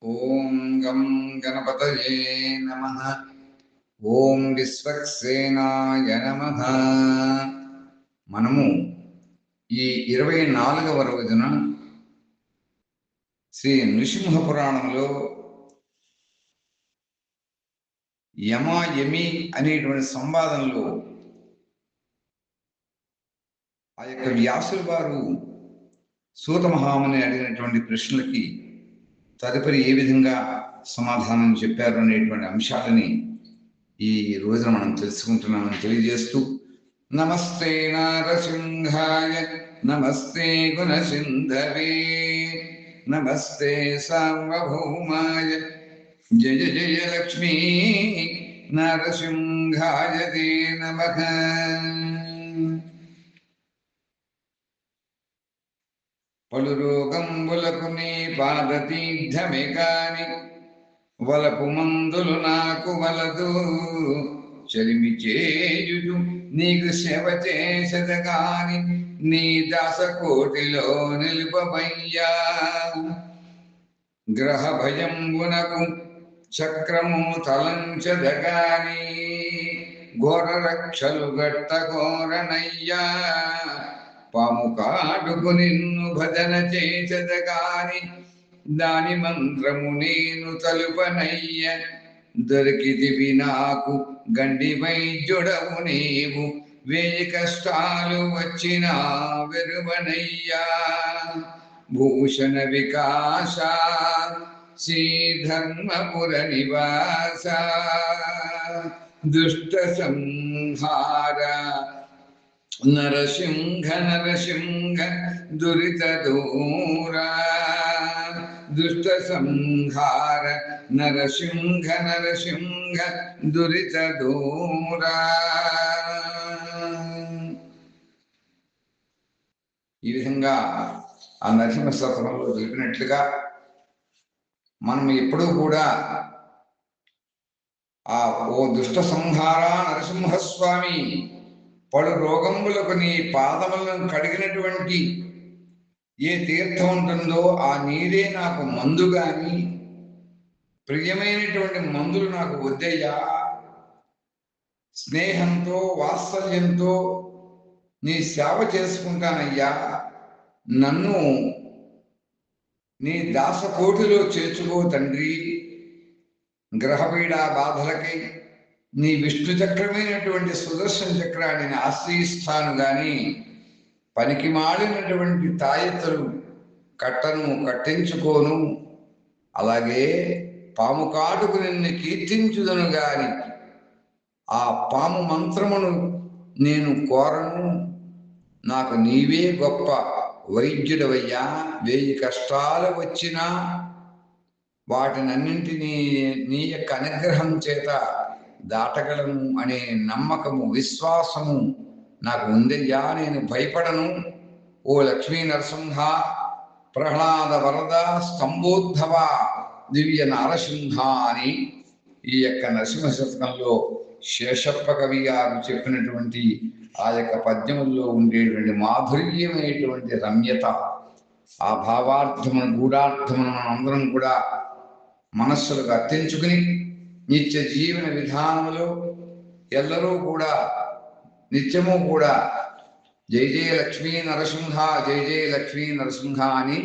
ఓం గం గణపతయే నమః. ఓం విశ్వక్సేనాయ నమః. మనము ఈ 24వ రోజున శ్రీ నృసింహ పురాణంలో యమ యమి అనేటువంటి సంవాదంలో ఆ యొక్క వ్యాసుల వారు సూత మహాముని అడిగినటువంటి ప్రశ్నలకి తదుపరి ఏ విధంగా సమాధానం చెప్పారు అనేటువంటి అంశాలని ఈ రోజున మనం తెలుసుకుంటున్నామని తెలియజేస్తూ, నమస్తే నారసింహాయ నమస్తే గుణసింధవే నమస్తే సార్వభౌమాయ జయ జయ లక్ష్మీ నరసింహాయ తే నమః. పలు రోగంబులకు నీ పాదతీర్థమే కాని వలపు మందులు నాకు వలదు, చలిమి చేయుడు నీకు సేవ చేసదగాని నీ దాసకోటిలో నిలుపబయ్యా. గ్రహ భయంబునకు చక్రము తలంచదగాని ఘోర రక్షలు గట్ట ఘోరనయ్యా. పాము కాడుకు నిన్ను భజన చేసదగాని దాని మంత్రము నేను తలుపనయ్య. దొరికిదివి నాకు గండి వైద్యుడవు నీవు, వేయి కష్టాలు వచ్చినా వెరువనయ్యా. భూషణ వికాస శ్రీధర్మపుర నివాస దుష్ట సంహార నరసింహ నరసింహ దురిత దూరా. దుష్ట సంహార నరసింహ నరసింహ దురిత దూరా. ఈ విధంగా ఆ నరసింహ స్తోత్రంలో తెలిపినట్లుగా మనం ఎప్పుడూ కూడా ఓ దుష్ట సంహార నరసింహస్వామి, పడు రోగములకు నీ పాదములను కడిగినటువంటి ఏ తీర్థం ఉంటుందో ఆ నీరే నాకు మందు గాని, ప్రియమైనటువంటి మందులు నాకు వద్దయ్యా. స్నేహంతో వాత్సల్యంతో నీ సేవ చేసుకుంటానయ్యా. నన్ను నీ దాసకోటిలో చేర్చుకో తండ్రి. గ్రహపీడా బాధలకై నీ విష్ణు చక్రమైనటువంటి సుదర్శన చక్రాన్ని ఆశ్రయిస్తాను గాని పనికి మాడినటువంటి తాయెత్తులు కట్టించుకోను. అలాగే పాము కాటుకు నిన్ను కీర్తించుదను గాని ఆ పాము మంత్రమును నేను కోరను. నాకు నీవే గొప్ప వైద్యుడవయ్యా. వేయి కష్టాలు వచ్చినా వాటినన్నింటినీ నీ యొక్క అనుగ్రహం చేత దాటగలను అనే నమ్మకము, విశ్వాసము నాకు ఉందయ్యా. నేను భయపడను. ఓ లక్ష్మీ నరసింహ, ప్రహ్లాద వరద స్తంభోద్ధవ దివ్య నారసింహ అని ఈ యొక్క నరసింహ శతకంలో శేషప్ప కవి గారు చెప్పినటువంటి ఆ యొక్క పద్యముల్లో ఉండేటువంటి మాధుర్యమైనటువంటి రమ్యత, ఆ భావార్థమును గూఢార్థమును మనందరం కూడా మనస్సులకు అర్తించుకుని నిత్య జీవన విధానములో ఎల్లరూ కూడా నిత్యము కూడా జయ జయ లక్ష్మీ నరసింహ, జయ జయ లక్ష్మీ నరసింహ అని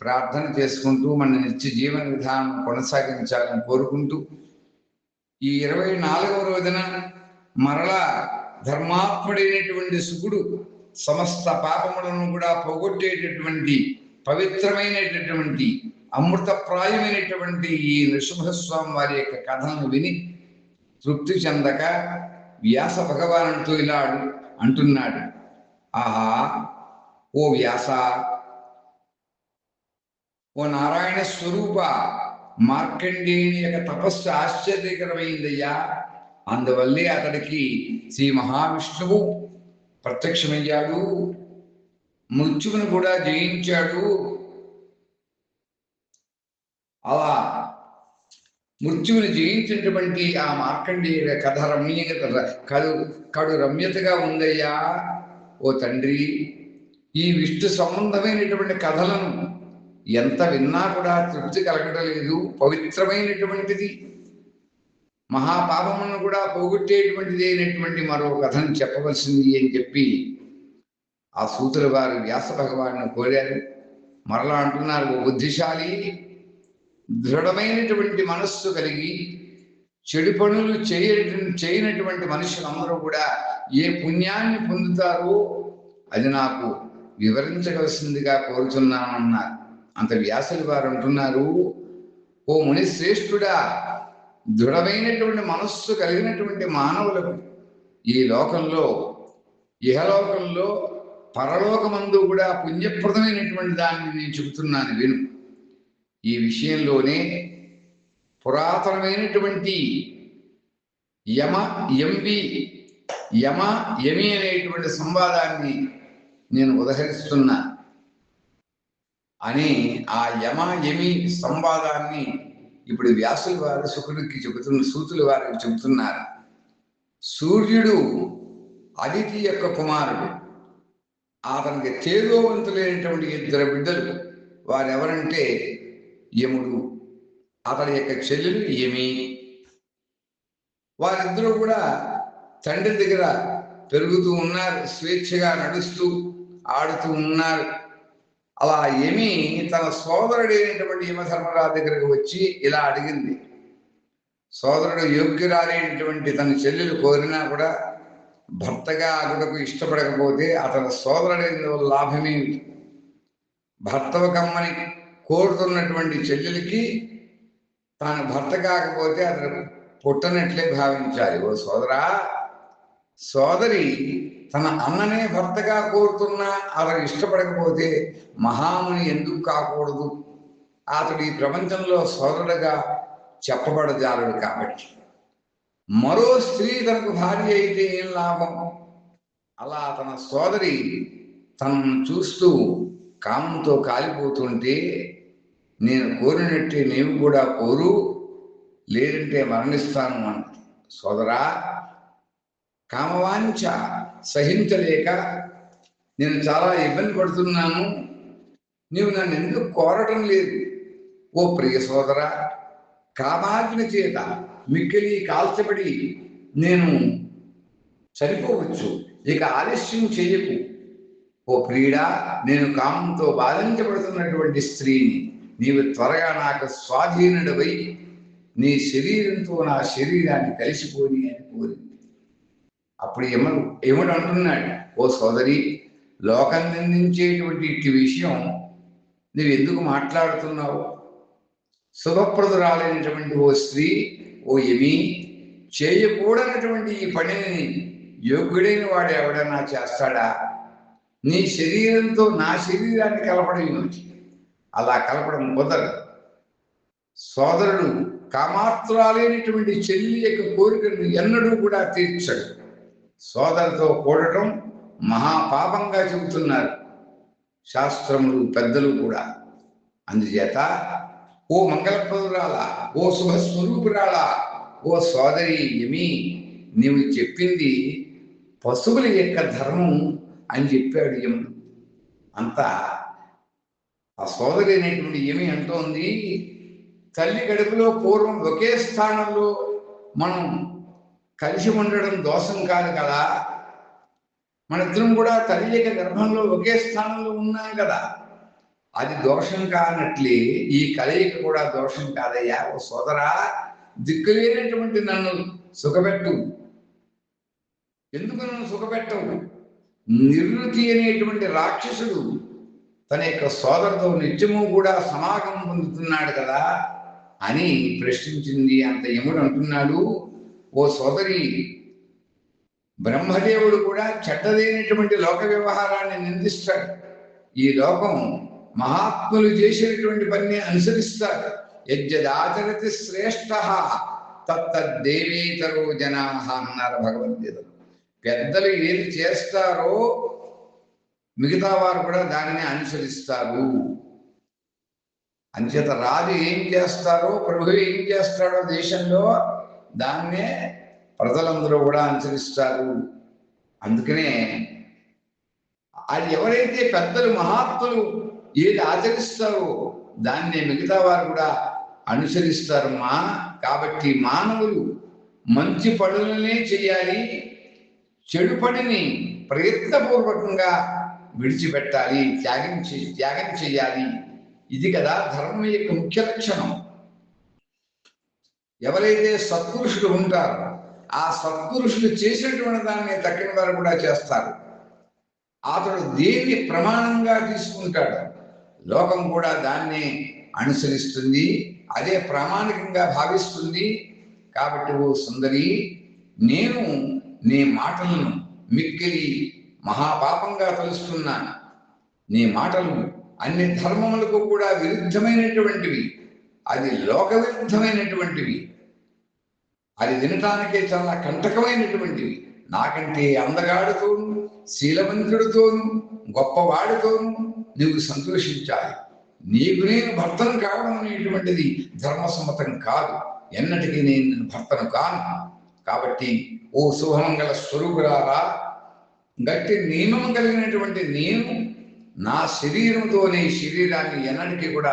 ప్రార్థన చేసుకుంటూ మన నిత్య జీవన విధానం కొనసాగించాలని కోరుకుంటూ, ఈ 24వ రోజున మరలా ధర్మాత్ముడైనటువంటి శుకుడు సమస్త పాపములను కూడా పోగొట్టేటటువంటి పవిత్రమైనటువంటి అమృతప్రాయమైనటువంటి ఈ నృసింహస్వామి వారి యొక్క కథను విని తృప్తి చెందక వ్యాస భగవానుడితో ఇలా అంటున్నాడు. ఆహా, ఓ వ్యాస, ఓ నారాయణ స్వరూప, మార్కండేయుని యొక్క తపస్సు ఆశ్చర్యకరమైందయ్యా. అందువల్లే అతడికి శ్రీ మహావిష్ణువు ప్రత్యక్షమయ్యాడు, మృత్యువును కూడా జయించాడు. అలా మృత్యువుని జయించినటువంటి ఆ మార్కండేయ కథ కడు రమ్యతగా ఉందయ్యా. ఓ తండ్రి, ఈ విష్ణు సంబంధమైనటువంటి కథలను ఎంత విన్నా కూడా తృప్తి కలగడం లేదు. పవిత్రమైనటువంటిది, మహాపాపములను కూడా పోగొట్టేటువంటిది అయినటువంటి మరో కథను చెప్పవలసింది అని చెప్పి ఆ సూతుల వారు వ్యాస భగవాను కోరారు. మరలా అంటున్నారు, ఓ బుద్ధిశాలి, దృఢమైనటువంటి మనస్సు కలిగి చెడు పనులు చేయనటువంటి మనుషులందరూ కూడా ఏ పుణ్యాన్ని పొందుతారో అది నాకు వివరించవలసిందిగా కోరుతున్నానన్నారు. అంత వ్యాసులు వారు అంటున్నారు, ఓ ముని శ్రేష్ఠుడా, దృఢమైనటువంటి మనస్సు కలిగినటువంటి మానవులకు ఈ లోకంలో, ఇహలోకంలో, పరలోకమందు కూడా పుణ్యప్రదమైనటువంటి దాన్ని నేను చెబుతున్నాను విను. ఈ విషయంలోనే పురాతనమైనటువంటి యమ యమి అనేటువంటి సంవాదాన్ని నేను ఉదహరిస్తున్నా అని ఆ యమి సంవాదాన్ని ఇప్పుడు వ్యాసుల వారు శుకుడికి సూతుల వారికి చెబుతున్నారు. సూర్యుడు అదితి యొక్క కుమారుడు. అతనికి తేజోవంతులైనటువంటి 2 బిడ్డలు. వారెవరంటే యముడు, అతని యొక్క చెల్లెలు యమి. వారిద్దరూ కూడా తండ్రి దగ్గర పెరుగుతూ ఉన్నారు, స్వేచ్ఛగా నడుస్తూ ఆడుతూ ఉన్నారు. అలా యమి తన సోదరుడైనటువంటి యమధర్మరాజు దగ్గరకు వచ్చి ఇలా అడిగింది. సోదరుడు యోగ్యురాలైనటువంటి తన చెల్లెలు కోరినా కూడా భర్తగా అగుటకు ఇష్టపడకపోతే అతని సోదరుడైన లాభమేమిటి? భర్తవ కమ్మని కోరుతున్నటువంటి చెల్లెలికి తాను భర్త కాకపోతే అతను పుట్టనట్లే భావించాలి. ఓ సోదరా, సోదరి తన అన్ననే భర్తగా కోరుతున్నా అతను ఇష్టపడకపోతే మహాముని ఎందుకు కాకూడదు? అతడు ఈ ప్రపంచంలో సోదరుడుగా చెప్పబడజాలడు కాబట్టి. మరో స్త్రీ తనకు భార్య అయితే ఏం లాభం? అలా తన సోదరి తనను చూస్తూ కామంతో కాలిపోతుంటే, నేను కోరినట్టే నీవు కూడా కోరు, లేదంటే మరణిస్తాను అంట. సోదరా, కామవాంఛ సహించలేక నేను చాలా ఇబ్బంది పడుతున్నాను, నీవు నన్ను ఎందుకు కోరటం లేదు? ఓ ప్రియ సోదరా, కామాగ్ని చేత మిక్కిలి కాల్చబడి నేను చనిపోవచ్చు, ఇక ఆలస్యం చేయకు. ఓ ప్రియుడా, నేను కామంతో బాధించబడుతున్నటువంటి స్త్రీని, నీవు త్వరగా నాకు స్వాధీనుడవై నీ శరీరంతో నా శరీరాన్ని కలిసిపోని అని కోరింది. అప్పుడు యముడు అంటున్నాడు, ఓ సోదరి, లోకం నిందించేటువంటి ఇట్టి విషయం నువ్వు ఎందుకు మాట్లాడుతున్నావు? శుభప్రదురాలైనటువంటి ఓ స్త్రీ, ఓ యమి, చేయకూడనటువంటి ఈ పనిని యోగ్యుడైన వాడు ఎవడన్నా చేస్తాడా? నీ శరీరంతో నా శరీరాన్ని కలపడం ఏమిటి? అలా కలపడం కుదరదు. సోదరుడు కామాత్రాలైనటువంటి చెల్లి యొక్క కోరికను ఎన్నడూ కూడా తీర్చడు. సోదరుతో కూడటం మహాపాపంగా చెబుతున్నారు శాస్త్రములు, పెద్దలు కూడా. అందుచేత ఓ మంగళప్రదురాలా, ఓ శుభస్వరూపురాలా, ఓ సోదరి యమి, నీవు చెప్పింది పశువుల యొక్క ధర్మం అని చెప్పాడు యముడు. అంతా ఆ సోదరి అనేటువంటి యమి అంటోంది, తల్లి గడుపులో పూర్వం ఒకే స్థానంలో మనం కలిసి ఉండడం దోషం కాదు కదా. మనిద్దరం కూడా తల్లి యొక్క గర్భంలో ఒకే స్థానంలో ఉన్నాం కదా, అది దోషం కానట్లే ఈ కలయిక కూడా దోషం కాదయ్యా. ఓ సోదరా, దిక్కులేనటువంటి నన్ను సుఖపెట్టు. ఎందుకు నన్ను సుఖపెట్టవు? నిర్వృతి అనేటువంటి రాక్షసుడు తన యొక్క సోదరుతో నిత్యము కూడా సమాగమం పొందుతున్నాడు కదా అని ప్రశ్నించింది. అంత యముడు అంటున్నాడు, ఓ సోదరి, బ్రహ్మదేవుడు కూడా చెడ్డదైనటువంటి లోక వ్యవహారాన్ని నిందిస్తాడు. ఈ లోకం మహాత్ములు చేసేటువంటి పని అనుసరిస్తారు. యజ్జదాచరతి శ్రేష్ఠ తత్తద్దేవేతరో జనాః అన్నారు భగవద్గీతలో. పెద్దలు ఏది చేస్తారో మిగతా వారు కూడా దానిని అనుసరిస్తారు. అంచేత రాజు ఏం చేస్తారో, ప్రభు ఏం చేస్తాడో దేశంలో దాన్నే ప్రజలందరూ కూడా అనుసరిస్తారు. అందుకనే అది ఎవరైతే పెద్దలు మహాత్ములు ఏది ఆచరిస్తారో దాన్నే మిగతా వారు కూడా అనుసరిస్తారమ్మా. కాబట్టి మానవులు మంచి పనులనే చేయాలి, చెడు పనిని ప్రయత్నపూర్వకంగా విడిచిపెట్టాలి, త్యాగం చేయాలి. ఇది కదా ధర్మం యొక్క ముఖ్య లక్షణం. ఎవరైతే సత్పురుషులు ఉంటారో ఆ సత్పురుషులు చేసినటువంటి దాన్ని తక్కిన వారు కూడా చేస్తారు. అతడు దేన్ని ప్రమాణంగా తీసుకుంటాడు, లోకం కూడా దాన్ని అనుసరిస్తుంది, అదే ప్రామాణికంగా భావిస్తుంది. కాబట్టి ఓ సుందరి, నేను నీ మాటలను మిక్కిలి మహాపాపంగా తలుస్తున్నాను. నీ మాటలు అన్ని ధర్మములకు కూడా విరుద్ధమైనటువంటివి, అది లోక విరుద్ధమైనటువంటివి, అది వినటానికే చాలా కంటకమైనటువంటివి. నాకంటే అందగాడితోనూ శీలవంతుడితోనూ గొప్పవాడితోనూ నువ్వు సంతోషించాలి. నీకు నేను భర్తను కావడం అనేటువంటిది ధర్మసమ్మతం కాదు. ఎన్నటికీ నేను భర్తను కాను. కాబట్టి ఓ శుభమంగళ స్వరూపురారా, గట్టి నియమం కలిగినటువంటి నేను నా శరీరంతోనే శరీరాన్ని ఎన్నటికీ కూడా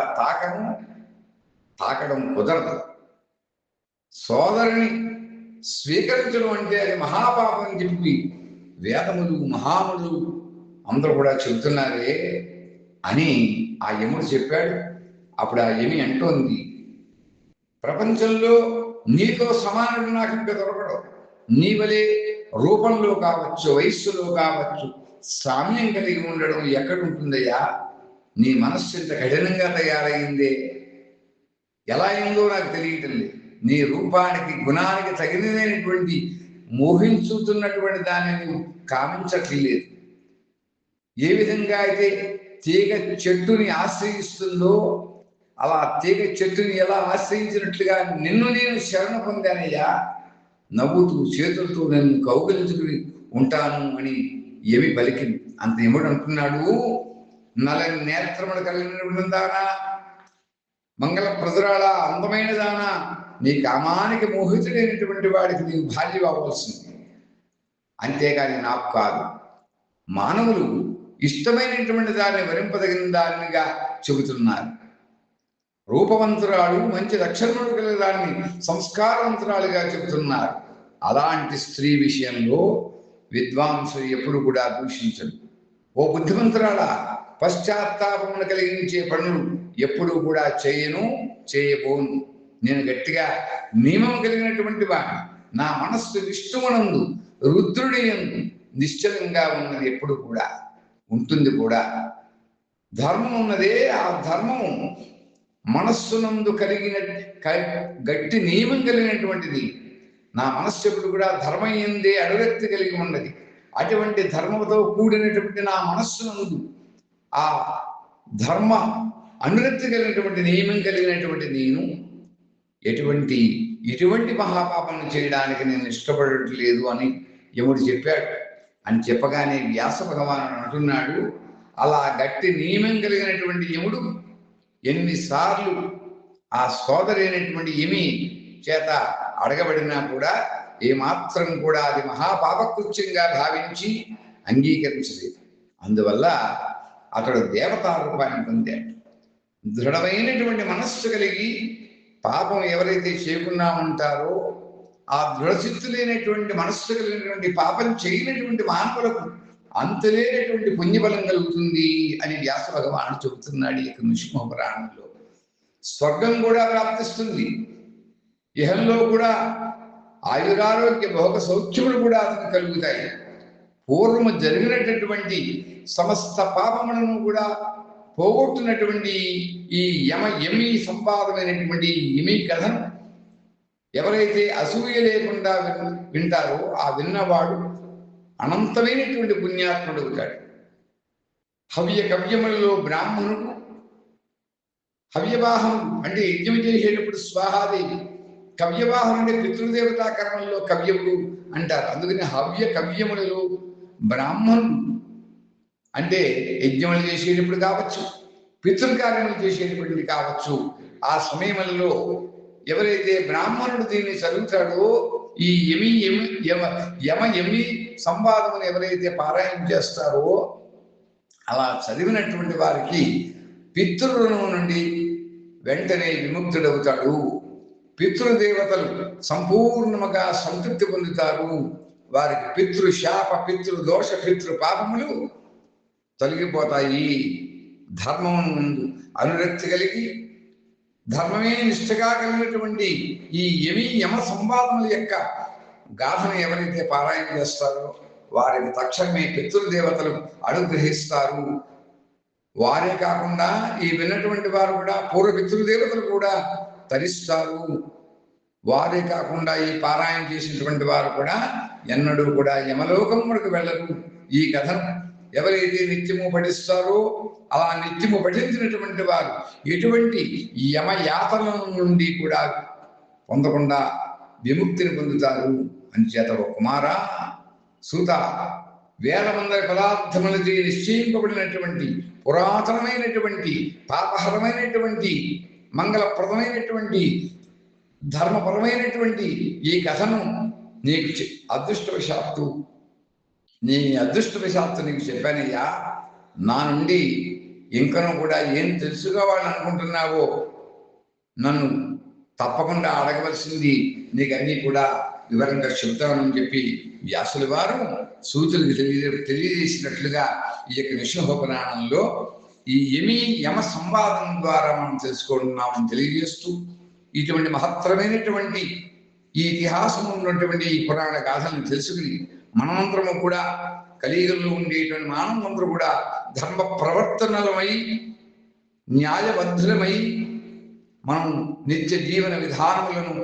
తాకడం కుదరదు. సోదరుని స్వీకరించడం అంటే అది మహాపాపం అని చెప్పి వేదములు మహాములు అందరూ కూడా చెబుతున్నారే అని ఆ యముడు చెప్పాడు. అప్పుడు ఆ యమి అంటోంది, ప్రపంచంలో నీతో సమానుడు నాకు ఇంకా దొరకడు. నీ వలే రూపంలో కావచ్చు, వయస్సులో కావచ్చు సామ్యం కలిగి ఉండడం ఎక్కడుంటుందయ్యా? నీ మనస్సు ఇంత కఠినంగా తయారైందే, ఎలా అయిందో నాకు తెలియటం లేదు. నీ రూపానికి గుణానికి తగినటువంటి మోహించుతున్నటువంటి దాన్ని నువ్వు కామించట్లేదు. ఏ విధంగా అయితే తీగ చెట్టుని ఆశ్రయిస్తుందో అలా తీగ చెట్టుని ఎలా ఆశ్రయించినట్లుగా నిన్ను నేను శరణ పొందానయ్యా. నవ్వుతూ చేతులతో నన్ను కౌగిలించుకుని ఉంటాను అని ఏమి పలికింది. అంత యముడు అంటున్నాడు, నలని నేత్రములు కలిగిన దానా, మంగళ ప్రజరాళ అందమైన దానా, నీ కామానికి మోహితుడైనటువంటి వాడికి నీవు భార్య అవ్వాల్సింది, అంతేగాని నాకు కాదు. మానవులు ఇష్టమైనటువంటి దాన్ని వరింపదగిన దానిగా చెబుతున్నారు. రూపవంతురాలు మంచి లక్షణములు కలిగిన దాన్ని సంస్కారవంతురాలుగా చెబుతున్నారు. అలాంటి స్త్రీ విషయంలో విద్వాంసులు ఎప్పుడు కూడా దూషించరు. ఓ బుద్ధిమంతురాల, పశ్చాత్తాపమును కలిగించే పనులు ఎప్పుడు కూడా చేయబోను. నేను గట్టిగా నియమం కలిగినటువంటి వాడిని. నా మనస్సు విష్ణువునందు రుద్రుడి యందు నిశ్చలంగా ఉన్నది, ఎప్పుడు కూడా ఉంటుంది కూడా. ధర్మం ఉన్నదే, ఆ ధర్మము మనస్సునందు కలిగిన గట్టి నియమం కలిగినటువంటిది. నా మనస్సు ఎప్పుడు కూడా ధర్మం ఎందే అనురక్తి కలిగి ఉన్నది. అటువంటి ధర్మంతో కూడినటువంటి నా మనస్సునందు ఆ ధర్మ అనురక్తి కలిగినటువంటి నియమం కలిగినటువంటి నేను ఇటువంటి మహాపాపం చేయడానికి నేను ఇష్టపడట్లేదు అని యముడు చెప్పాడు. అని చెప్పగానే వ్యాస భగవానుడు అంటున్నాడు, అలా గట్టి నియమం కలిగినటువంటి యముడు ఎన్నిసార్లు ఆ సోదరైనటువంటి యమి చేత అడగబడినా కూడా ఏమాత్రం కూడా అది మహాపాపకృత్యంగా భావించి అంగీకరించలేదు. అందువల్ల అతడు దేవతా రూపాన్ని పొందాడు. దృఢమైనటువంటి మనస్సు కలిగి పాపం ఎవరైతే చేయకుండా ఉంటారో ఆ దృఢచిత్తులైనటువంటి మనస్సు కలిగినటువంటి పాపం చేయనటువంటి మానవులకు అంతులేనటువంటి పుణ్యబలం కలుగుతుంది అని వ్యాస భగవానుడు చెబుతున్నాడు. ఇక నృసింహ పురాణంలో స్వర్గం కూడా ప్రాప్తిస్తుంది, ఇహంలో కూడా ఆయురారోగ్య భోగ సౌఖ్యములు కూడా అతనికి కలుగుతాయి. పూర్వము జరిగినటువంటి సమస్త పాపములను కూడా పోగొట్టినటువంటి ఈ యమి సంపాదమైనటువంటి యమి కథను ఎవరైతే అసూయ లేకుండా వింటారో ఆ విన్నవాడు అనంతమైనటువంటి పుణ్యాత్ముడు అవుతాడు. హవ్య కవ్యములలో బ్రాహ్మణుడు, హవ్యవాహం అంటే యజ్ఞం చేసేటప్పుడు స్వాహాదేవి, కవ్యవాహం అంటే పితృదేవతా కర్మల్లో కవ్యముడు అంటారు. అందుకని హవ్య కవ్యములలో బ్రాహ్మణుడు అంటే యజ్ఞములు చేసేటప్పుడు కావచ్చు, పితృకార్యములు చేసేటప్పుడు కావచ్చు, ఆ సమయంలో ఎవరైతే బ్రాహ్మణుడు దీన్ని చదువుతాడో ఈ యమి సంవాదమును ఎవరైతే పారాయణ చేస్తారో అలా చదివినటువంటి వారికి పితృరుణం నుండి వెంటనే విముక్తుడవుతాడు. పితృదేవతలు సంపూర్ణముగా సంతృప్తి పొందుతారు. వారికి పితృశాప, పితృదోష, పితృపాపములు తొలగిపోతాయి. ధర్మం ముందు అనురక్తి కలిగి ధర్మమే నిష్ఠగా కలిగినటువంటి ఈ యమ సంవాదముల యొక్క గాథను ఎవరైతే పారాయణ చేస్తారో వారికి తక్షణమే పితృదేవతలు అనుగ్రహిస్తారు. వారే కాకుండా ఈ విన్నటువంటి వారు కూడా పూర్వ పితృదేవతలు కూడా తరిస్తారు. వారే కాకుండా ఈ పారాయణ చేసినటువంటి వారు కూడా ఎన్నడూ కూడా యమలోకములకు వెళ్ళరు. ఈ కథను ఎవరైతే నిత్యము పఠిస్తారో అలా నిత్యము పఠించినటువంటి వారు ఎటువంటి యమయాతన నుండి కూడా పొందకుండా విముక్తిని పొందుతారు. అంచేత ఓ కుమారా, సూత, వేల మంది పదార్థములతో నిశ్చయింపబడినటువంటి పురాతనమైనటువంటి పాపహరమైనటువంటి మంగళప్రదమైనటువంటి ధర్మపరమైనటువంటి ఈ కథను నీకు అదృష్టవశాత్తు నీకు చెప్పానయ్యా. నా నుండి ఇంకనూ కూడా ఏం తెలుసుకోవాలని అనుకుంటున్నావో నన్ను తప్పకుండా అడగవలసింది, నీకు అన్నీ కూడా వివరంగా చెప్తానని చెప్పి వ్యాసుల వారు సూతులకు తెలియజేసినట్లుగా ఈ యొక్క నిశింహపురాణంలో ఈ యమ సంవాదం ద్వారా మనం తెలుసుకుంటున్నామని తెలియజేస్తూ ఇటువంటి మహత్తరమైనటువంటి ఈ ఇతిహాసం ఉన్నటువంటి ఈ పురాణ గాథలను తెలుసుకుని మనమందరము కూడా కలియుగంలో ఉండేటువంటి మానవులందరూ కూడా ధర్మ ప్రవర్తనలమై న్యాయబద్ధులమై మనం నిత్య జీవన విధానములను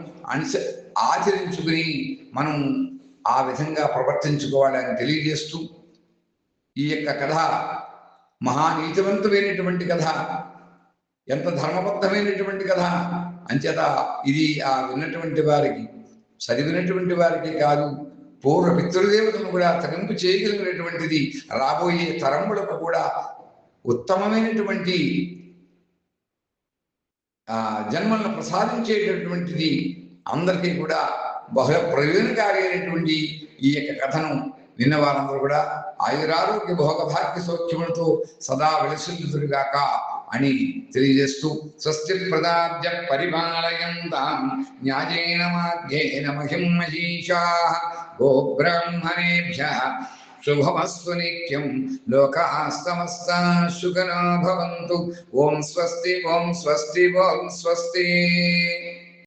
ఆచరించుకుని మనం ఆ విధంగా ప్రవర్తించుకోవాలని తెలియజేస్తూ ఈ యొక్క కథ మహానీతివంతమైనటువంటి కథ, ఎంత ధర్మబద్ధమైనటువంటి కథ. అంచేత ఇది ఆ విన్నటువంటి వారికి, చదివినటువంటి వారికి కాదు, పూర్వ పితృదేవతను కూడా తరింపు చేయగలిగినటువంటిది, రాబోయే తరములకు కూడా ఉత్తమమైనటువంటి జన్మలను ప్రసాదించేటటువంటిది, అందరికీ కూడా బహుళ ప్రయోజనకారి అయినటువంటి ఈ యొక్క కథను విన్నవారందరూ కూడా ఆయురారోగ్య భోగభాగ్య సౌఖ్యములతో సదా విలసిల్లుదురుగాక అని తెలియజేస్తూ స్వస్తి ప్రదాబ్జ పరిపాలయంతాం న్యాయేన మార్గేణ మహిం మహీషాః గోబ్రాహ్మణేభ్యః శుభమస్తు నిత్యం లోకాః సమస్తాః సుఖినో భవంతు. ఓం స్వస్తి, ఓం స్వస్తి, ఓం స్వస్తి.